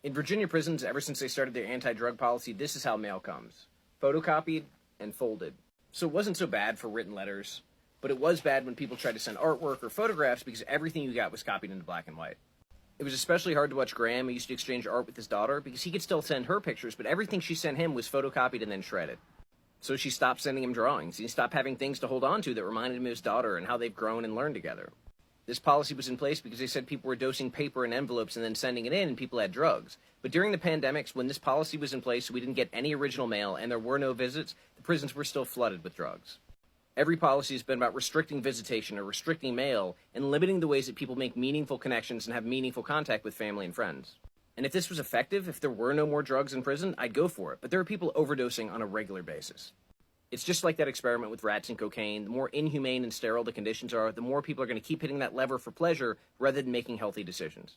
In Virginia prisons, ever since they started their anti-drug policy, this is how mail comes. Photocopied and folded. So it wasn't so bad for written letters, but it was bad when people tried to send artwork or photographs because everything you got was copied into black and white. It was especially hard to watch Graham, who used to exchange art with his daughter, because he could still send her pictures, but everything she sent him was photocopied and then shredded. So she stopped sending him drawings. He stopped having things to hold on to that reminded him of his daughter and how they've grown and learned together. This policy was in place because they said people were dosing paper in envelopes and then sending it in, and people had drugs. But during the pandemics, when this policy was in place, so we didn't get any original mail and there were no visits, the prisons were still flooded with drugs. Every policy has been about restricting visitation or restricting mail and limiting the ways that people make meaningful connections and have meaningful contact with family and friends. And if this was effective, if there were no more drugs in prison, I'd go for it. But there are people overdosing on a regular basis. It's just like that experiment with rats and cocaine. The more inhumane and sterile the conditions are, the more people are going to keep hitting that lever for pleasure rather than making healthy decisions.